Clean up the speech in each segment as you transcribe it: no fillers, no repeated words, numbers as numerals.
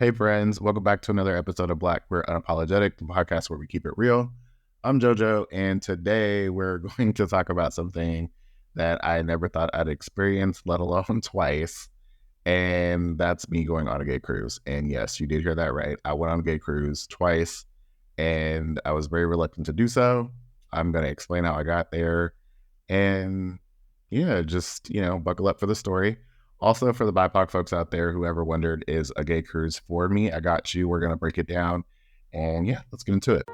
Hey friends, welcome back to another episode of Black We're Unapologetic, the podcast where we keep it real. I'm JoJo, and today we're going to talk about something that I never thought I'd experience, let alone twice, and that's me going on a gay cruise. And yes, you did hear that right. I went on a gay cruise twice, and I was very reluctant to do so. I'm going to explain how I got there, and yeah, just, buckle up for the story. Also, for the BIPOC folks out there who ever wondered, is a gay cruise for me? I got you. We're going to break it down. And yeah, let's get into it.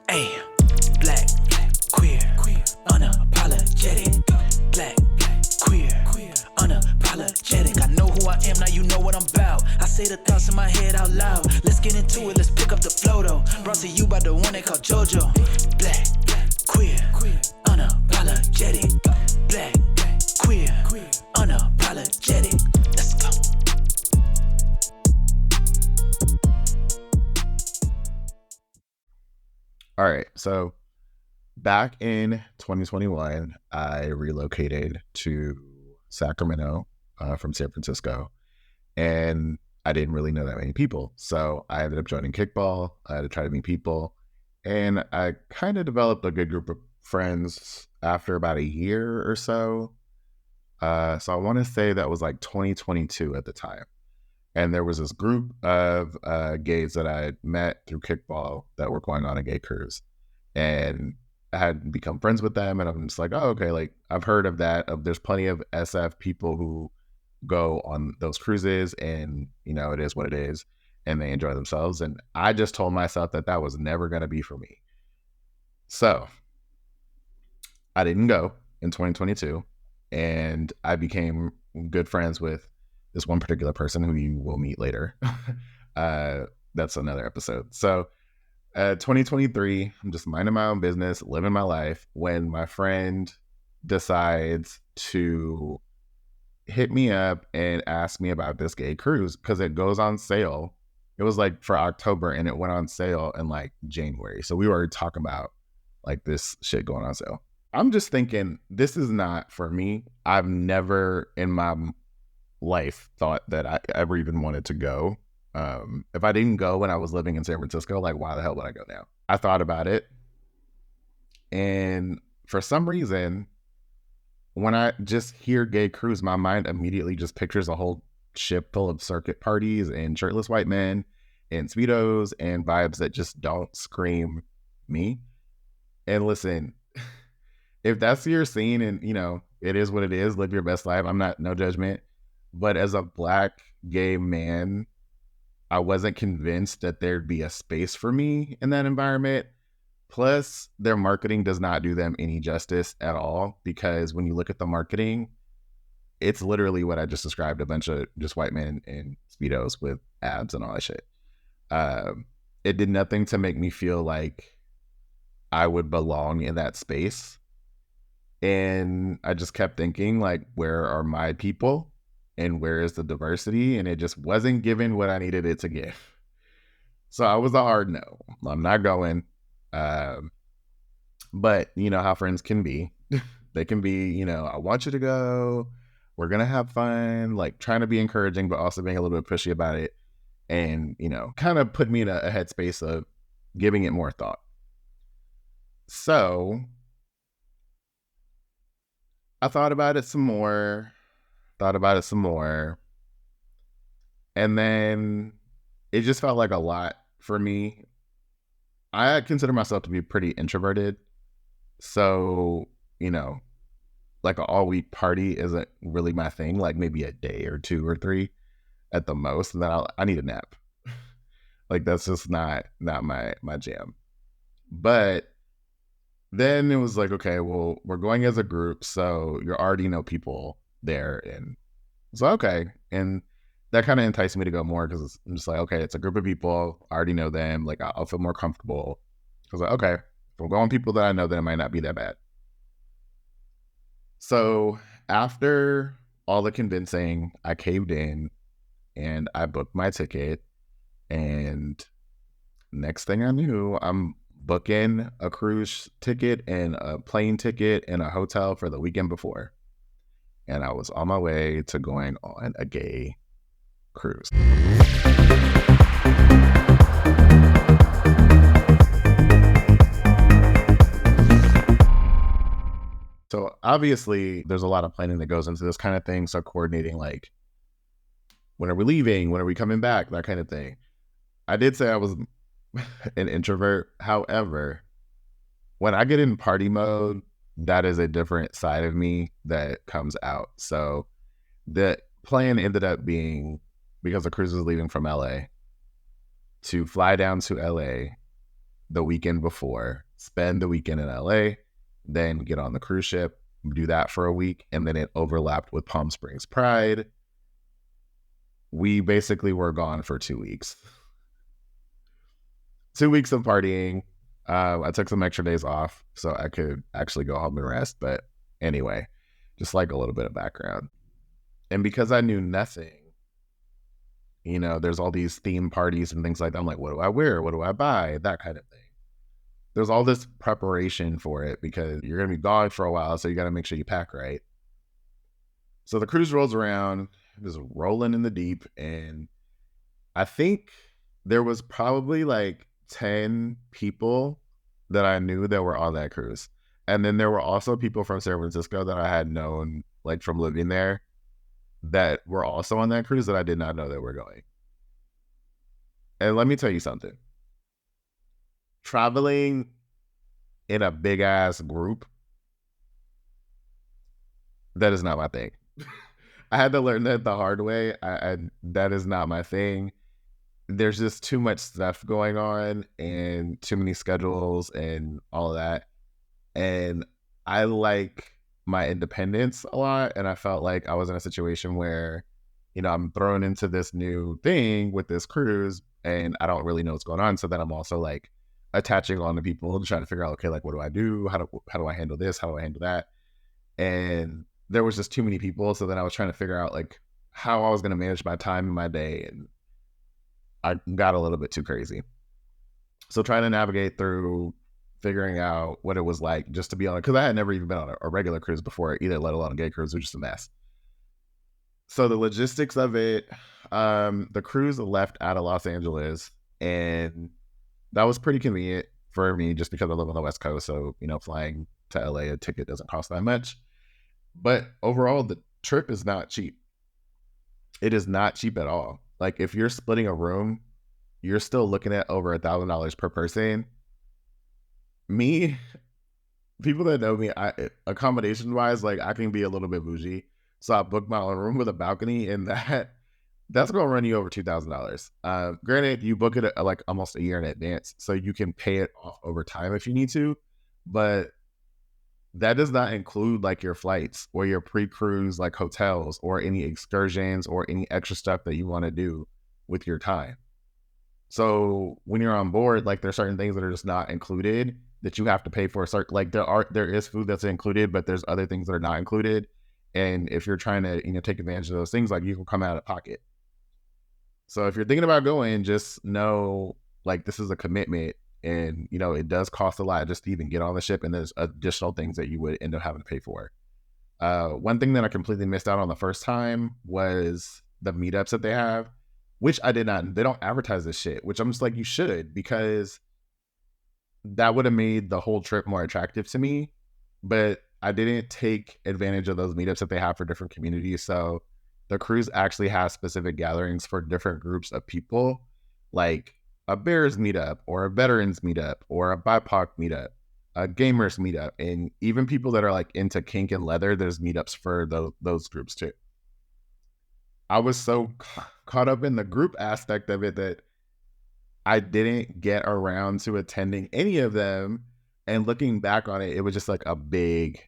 Hey, black, queer, unapologetic. Black, queer, unapologetic. I know who I am, now you know what I'm about. I say the thoughts in my head out loud. Let's get into it, let's pick up the flow though. Brought to you by the one they call JoJo. Black, queer, unapologetic. Black, queer, unapologetic. Let's go. All right. So back in 2021, I relocated to Sacramento from San Francisco. And I didn't really know that many people. So I ended up joining kickball. I had to try to meet people. And I kind of developed a good group of friends after about a year or so. So I want to say that was like 2022 at the time. And there was this group of gays that I had met through kickball that were going on a gay cruise. And I had become friends with them. And I'm just like, oh, okay, like I've heard of that. There's plenty of SF people who go on those cruises and, it is what it is. And they enjoy themselves. And I just told myself that that was never going to be for me. So I didn't go in 2022. And I became good friends with this one particular person who you will meet later. That's another episode. So 2023, I'm just minding my own business, living my life, when my friend decides to hit me up and ask me about this gay cruise because it goes on sale. It was like for October and it went on sale in like January. So we were already talking about like this shit going on sale. I'm just thinking, this is not for me. I've never in my life thought that I ever even wanted to go. If I didn't go when I was living in San Francisco, like why the hell would I go now? I thought about it. And for some reason, when I just hear gay cruise, my mind immediately just pictures a whole ship full of circuit parties and shirtless white men and Speedos and vibes that just don't scream me. And listen, if that's your scene and, it is what it is, live your best life. I'm not, no judgment. But as a Black gay man, I wasn't convinced that there'd be a space for me in that environment. Plus, their marketing does not do them any justice at all, because when you look at the marketing, it's literally what I just described, a bunch of just white men in Speedos with abs and all that shit. It did nothing to make me feel like I would belong in that space. And I just kept thinking, like, where are my people? And where is the diversity? And it just wasn't given what I needed it to give. So I was a hard no. I'm not going. But you know how friends can be. They can be, I want you to go. We're going to have fun, like trying to be encouraging, but also being a little bit pushy about it. And, kind of put me in a headspace of giving it more thought. So I thought about it some more. And then it just felt like a lot for me. I consider myself to be pretty introverted. So, like an all week party isn't really my thing, like maybe a day or two or three at the most. And then I need a nap. Like that's just not my jam. But then it was like, okay, well, we're going as a group. So you already know people there. And so, okay. And that kind of enticed me to go more because I'm just like, okay, it's a group of people. I already know them. Like I'll feel more comfortable. I was like, okay, if I'm going with people that I know, then it might not be that bad. So after all the convincing, I caved in and I booked my ticket. And next thing I knew, I'm booking a cruise ticket and a plane ticket and a hotel for the weekend before. and I was on my way to going on a gay cruise. So obviously there's a lot of planning that goes into this kind of thing. So coordinating like, when are we leaving? When are we coming back? That kind of thing. I did say I was an introvert. However, when I get in party mode, that is a different side of me that comes out. So the plan ended up being, because the cruise was leaving from LA, to fly down to LA the weekend before, spend the weekend in LA, then get on the cruise ship, do that for a week, and then it overlapped with Palm Springs Pride. We basically were gone for 2 weeks. 2 weeks of partying. I took some extra days off so I could actually go home and rest. But anyway, just like a little bit of background. And because I knew nothing, there's all these theme parties and things like that. I'm like, what do I wear? What do I buy? That kind of thing. There's all this preparation for it because you're going to be gone for a while. So you got to make sure you pack right. So the cruise rolls around, just rolling in the deep. And I think there was probably like 10 people that I knew that were on that cruise. And then there were also people from San Francisco that I had known, like from living there, that were also on that cruise that I did not know that were going. And let me tell you something. Traveling in a big ass group, that is not my thing. I had to learn that the hard way. That is not my thing. There's just too much stuff going on and too many schedules and all of that. And I like my independence a lot. And I felt like I was in a situation where, I'm thrown into this new thing with this cruise and I don't really know what's going on. So then I'm also like attaching on to people to try to figure out, okay, like, what do I do? How do I handle this? How do I handle that? And there was just too many people. So then I was trying to figure out like how I was going to manage my time and my day. And I got a little bit too crazy. So trying to navigate through figuring out what it was like just to be on it, because I had never even been on a regular cruise before either, let alone a gay cruise. It was just a mess. So the logistics of it, the cruise left out of Los Angeles, and that was pretty convenient for me just because I live on the West Coast. So, flying to LA, a ticket doesn't cost that much. But overall, the trip is not cheap. It is not cheap at all. Like if you're splitting a room, you're still looking at over $1,000 per person. Me, people that know me, accommodation wise, like I can be a little bit bougie. So I booked my own room with a balcony, and that's going to run you over $2,000. Granted, you book it like almost a year in advance, so you can pay it off over time if you need to, but that does not include like your flights or your pre-cruise like hotels or any excursions or any extra stuff that you want to do with your time. So when you're on board, like there's certain things that are just not included that you have to pay for. Certain, like there is food that's included, but there's other things that are not included. And if you're trying to take advantage of those things, like you can come out of pocket. So if you're thinking about going, just know like this is a commitment. And, it does cost a lot just to even get on the ship. And there's additional things that you would end up having to pay for. One thing that I completely missed out on the first time was the meetups that they have, which I did not. They don't advertise this shit, which I'm just like, you should, because that would have made the whole trip more attractive to me. But I didn't take advantage of those meetups that they have for different communities. So the cruise actually has specific gatherings for different groups of people, like a Bears meetup or a Veterans meetup or a BIPOC meetup, a Gaymers meetup, and even people that are like into kink and leather, there's meetups for those groups too. I was so caught up in the group aspect of it that I didn't get around to attending any of them. And looking back on it, it was just like a big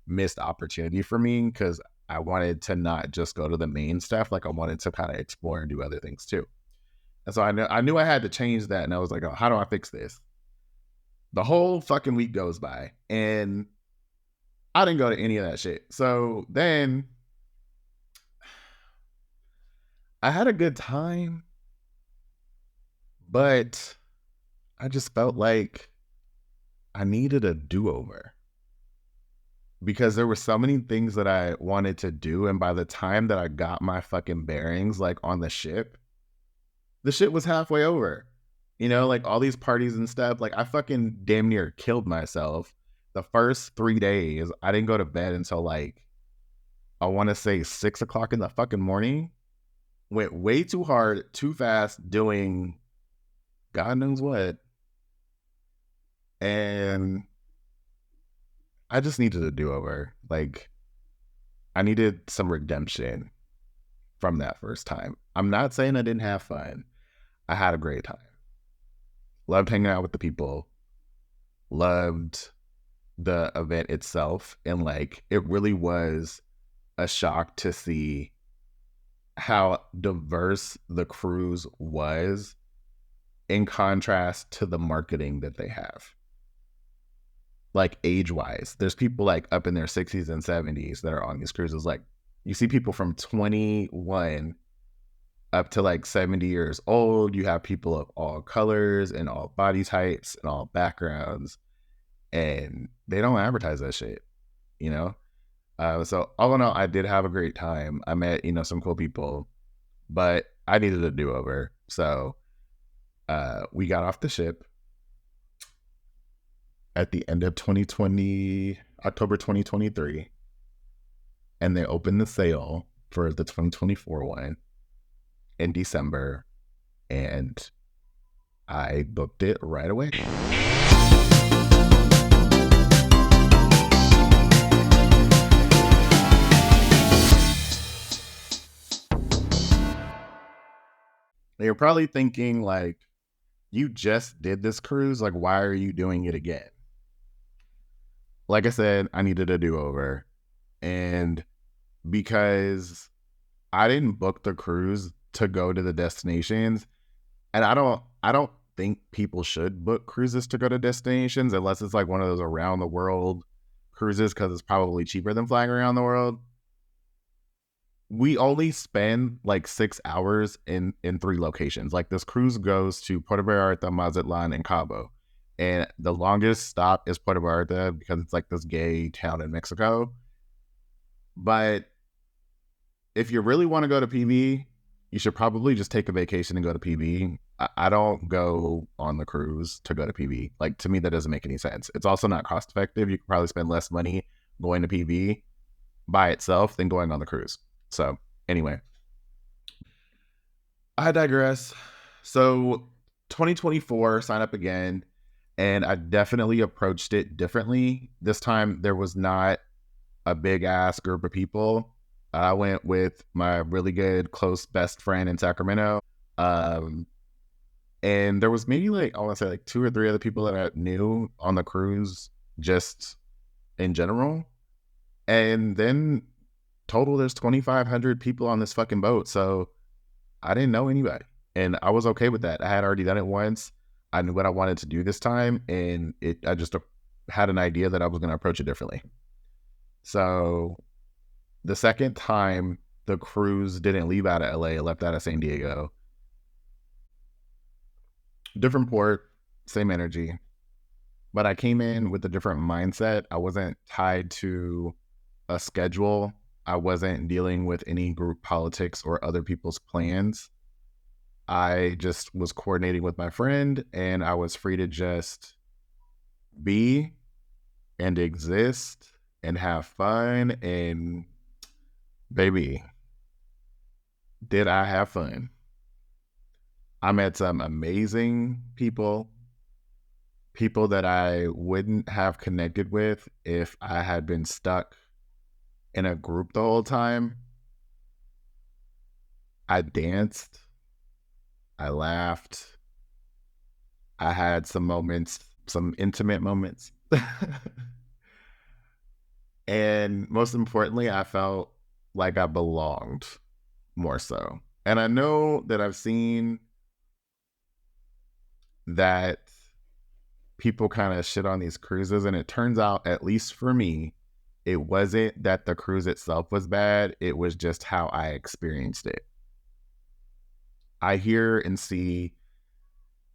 missed opportunity for me because I wanted to not just go to the main stuff. Like I wanted to kind of explore and do other things too. And so I knew I had to change that. And I was like, oh, how do I fix this? The whole fucking week goes by and I didn't go to any of that shit. So then I had a good time, but I just felt like I needed a do-over. because there were so many things that I wanted to do. And by the time that I got my fucking bearings, like on the shit was halfway over. You know, like all these parties and stuff. Like I fucking damn near killed myself. The first 3 days, I didn't go to bed until like, I want to say 6 o'clock in the fucking morning. Went way too hard, too fast, doing God knows what. And I just needed a do over. Like, I needed some redemption from that first time. I'm not saying I didn't have fun. I had a great time. Loved hanging out with the people. Loved the event itself. And like, it really was a shock to see how diverse the cruise was in contrast to the marketing that they have. Like age wise, there's people like up in their 60s and 70s that are on these cruises. Like you see people from 21 up to like 70 years old. You have people of all colors and all body types and all backgrounds, and they don't advertise that shit, you know? So all in all, I did have a great time. I met, some cool people, but I needed a do-over. So we got off the ship at the end of 2020, October 2023, and they opened the sale for the 2024 one in December, and I booked it right away. You're probably thinking, like, you just did this cruise. Like, why are you doing it again? Like I said, I needed a do-over. And because I didn't book the cruise to go to the destinations, and I don't think people should book cruises to go to destinations unless it's like one of those around the world cruises, because it's probably cheaper than flying around the world. We only spend like 6 hours in 3 locations. Like this cruise goes to Puerto Vallarta, Mazatlan, and Cabo, and the longest stop is Puerto Vallarta because it's like this gay town in Mexico. But if you really want to go to PV, you should probably just take a vacation and go to PV. I don't go on the cruise to go to PV. Like, to me, that doesn't make any sense. It's also not cost effective. You could probably spend less money going to PV by itself than going on the cruise. So anyway, I digress. So 2024, sign up again, and I definitely approached it differently. This time there was not a big ass group of people. I went with my really good close best friend in Sacramento. And there was maybe like, I want to say like 2 or 3 other people that I knew on the cruise just in general. And then total, there's 2,500 people on this fucking boat. So I didn't know anybody, and I was okay with that. I had already done it once. I knew what I wanted to do this time, and I just had an idea that I was going to approach it differently. So the second time, the cruise didn't leave out of LA, it left out of San Diego. Different port, same energy, but I came in with a different mindset. I wasn't tied to a schedule. I wasn't dealing with any group politics or other people's plans. I just was coordinating with my friend, and I was free to just be and exist and have fun. And baby, did I have fun. I met some amazing people that I wouldn't have connected with if I had been stuck in a group the whole time. I danced. I laughed. I had some moments, some intimate moments. And most importantly, I felt like I belonged more so. And I know that I've seen that people kind of shit on these cruises, and it turns out, at least for me, it wasn't that the cruise itself was bad. It was just how I experienced it. I hear and see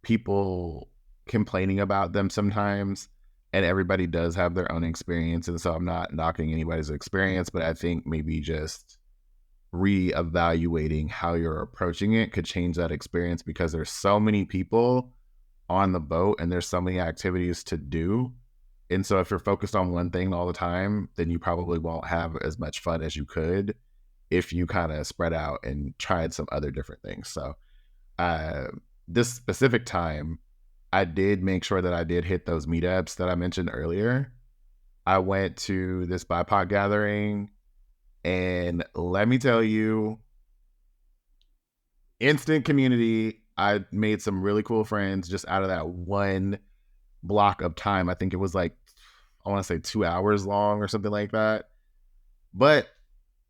people complaining about them sometimes, and everybody does have their own experience. And so I'm not knocking anybody's experience, but I think maybe just reevaluating how you're approaching it could change that experience, because there's so many people on the boat and there's so many activities to do. And so if you're focused on one thing all the time, then you probably won't have as much fun as you could if you kind of spread out and tried some other different things. So this specific time, I did make sure that I did hit those meetups that I mentioned earlier. I went to this BIPOC gathering, and let me tell you, instant community. I made some really cool friends just out of that one block of time. I think it was like, I want to say 2 hours long or something like that. But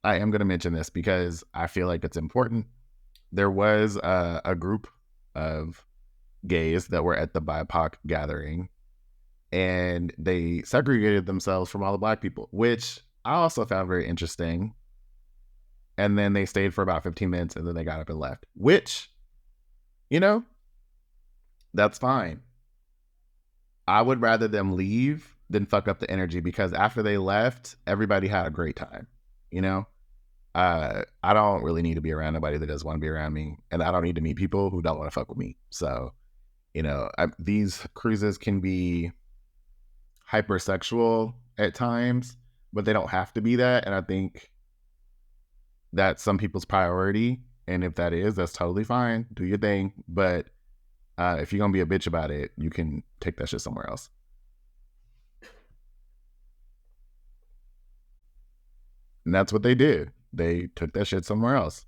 I am going to mention this because I feel like it's important. There was a group of gays that were at the BIPOC gathering, and they segregated themselves from all the Black people, which I also found very interesting. And then they stayed for about 15 minutes and then they got up and left, which, you know, that's fine. I would rather them leave than fuck up the energy, because after they left, everybody had a great time, you know? I don't really need to be around nobody that doesn't want to be around me, and I don't need to meet people who don't want to fuck with me. So, you know, these cruises can be hypersexual at times, but they don't have to be that. And I think that's some people's priority. And if that is, that's totally fine. Do your thing. But if you're going to be a bitch about it, you can take that shit somewhere else. And that's what they did. They took that shit somewhere else.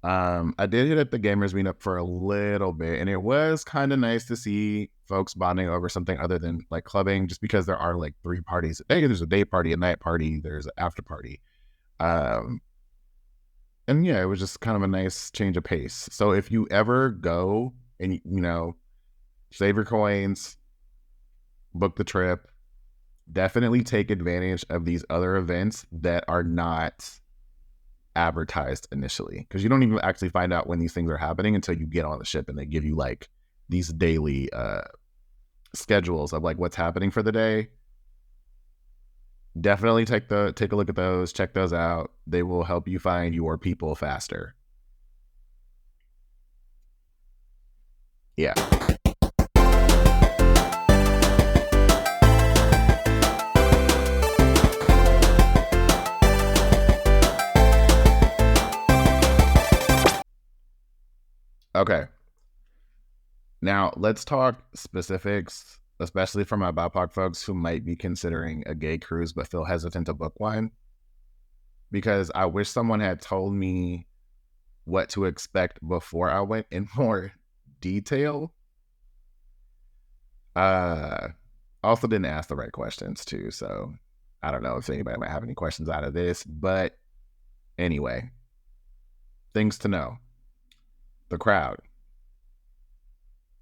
I did hit up the Gaymers meetup for a little bit, and it was kind of nice to see folks bonding over something other than like clubbing, just because there are like 3 parties a day. There's a day party, a night party, there's an after party. And yeah, it was just kind of a nice change of pace. So if you ever go and, you know, save your coins, book the trip, definitely take advantage of these other events that are not advertised initially, because you don't even actually find out when these things are happening until you get on the ship and they give you like these daily schedules of like what's happening for the day. Definitely take a look at those, check those out. They will help you find your people faster. Yeah. Okay. Now let's talk specifics, especially for my BIPOC folks who might be considering a gay cruise but feel hesitant to book one, because I wish someone had told me what to expect before I went in more detail. Also didn't ask the right questions too, so I don't know if anybody might have any questions out of this, but anyway, things to know. The crowd.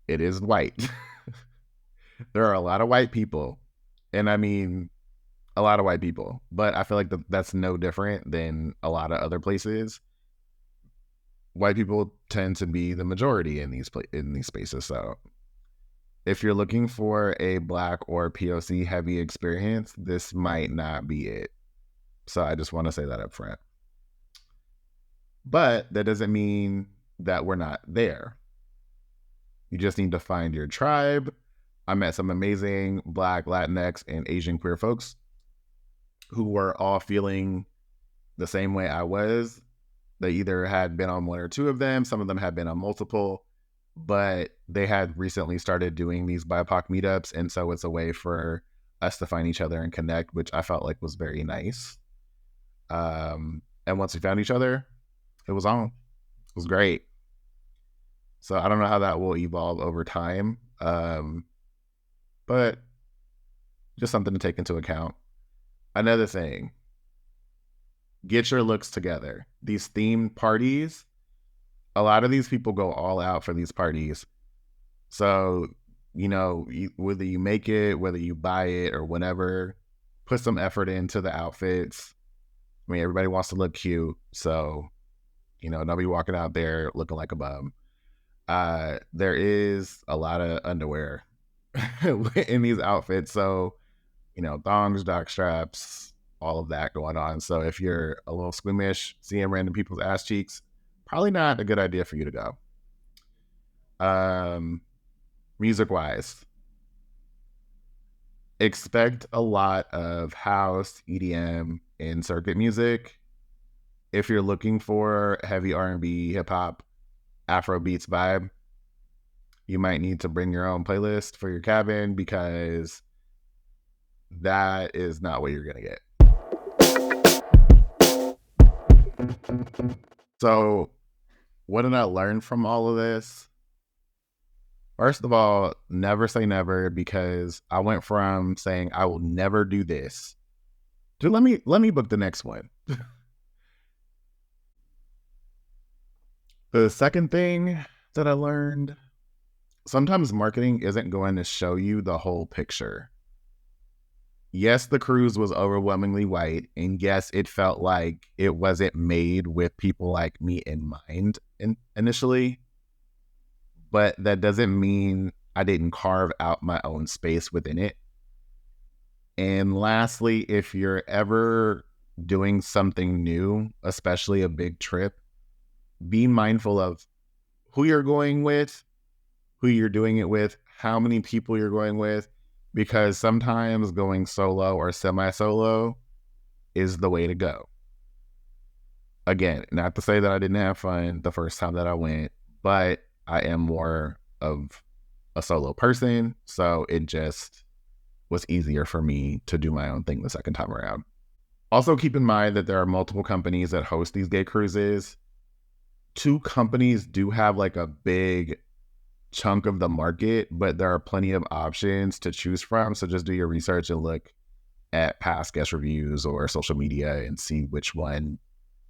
It is white. There are a lot of white people, and I mean a lot of white people, but I feel like that's no different than a lot of other places. White people tend to be the majority in these spaces. So if you're looking for a Black or POC heavy experience, this might not be it. So I just want to say that up front. But that doesn't mean that we're not there. You just need to find your tribe. I met some amazing Black, Latinx, and Asian queer folks who were all feeling the same way I was. They either had been on 1 or 2 of them. Some of them had been on multiple, but they had recently started doing these BIPOC meetups. And so it's a way for us to find each other and connect, which I felt like was very nice. And once we found each other, it was on. It was great. So I don't know how that will evolve over time. But just something to take into account. Another thing, get your looks together. These themed parties, a lot of these people go all out for these parties. So, you know, whether you make it, whether you buy it or whatever, put some effort into the outfits. I mean, everybody wants to look cute. So, you know, nobody walking out there looking like a bum. There is a lot of underwear in these outfits. So, thongs, jock straps, all of that going on. So if you're a little squeamish seeing random people's ass cheeks, probably not a good idea for you to go. Music wise, expect a lot of house, EDM, and circuit music. If you're looking for heavy R&B, hip hop, Afro beats vibe, you might need to bring your own playlist for your cabin because that is not what you're going to get. So, what did I learn from all of this? First of all, never say never, because I went from saying I will never do this to let me book the next one. The second thing that I learned, sometimes marketing isn't going to show you the whole picture. Yes, the cruise was overwhelmingly white, and yes, it felt like it wasn't made with people like me in mind initially, but that doesn't mean I didn't carve out my own space within it. And lastly, if you're ever doing something new, especially a big trip, be mindful of who you're going with, who you're doing it with, how many people you're going with, because sometimes going solo or semi-solo is the way to go. Again, not to say that I didn't have fun the first time that I went, but I am more of a solo person, so it just was easier for me to do my own thing the second time around. Also, keep in mind that there are multiple companies that host these gay cruises. 2 companies do have like a big chunk of the market, but there are plenty of options to choose from. So just do your research and look at past guest reviews or social media and see which one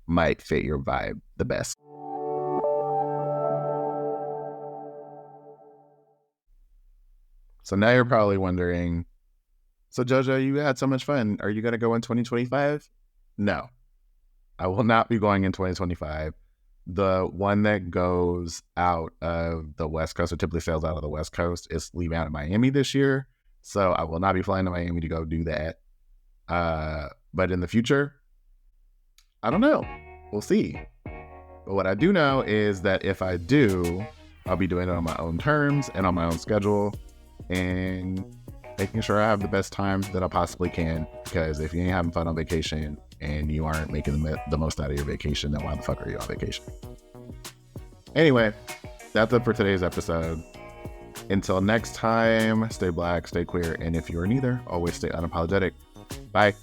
might fit your vibe the best. So now you're probably wondering, so Jojo, you had so much fun. Are you going to go in 2025? No, I will not be going in 2025. The one that goes out of the West Coast, or typically sails out of the West Coast, is leaving out of Miami this year. So I will not be flying to Miami to go do that. But in the future, I don't know. We'll see. But what I do know is that if I do, I'll be doing it on my own terms and on my own schedule, and making sure I have the best time that I possibly can. Because if you ain't having fun on vacation and you aren't making the most out of your vacation, then why the fuck are you on vacation? Anyway, that's it for today's episode. Until next time, stay black, stay queer, and if you're neither, always stay unapologetic. Bye.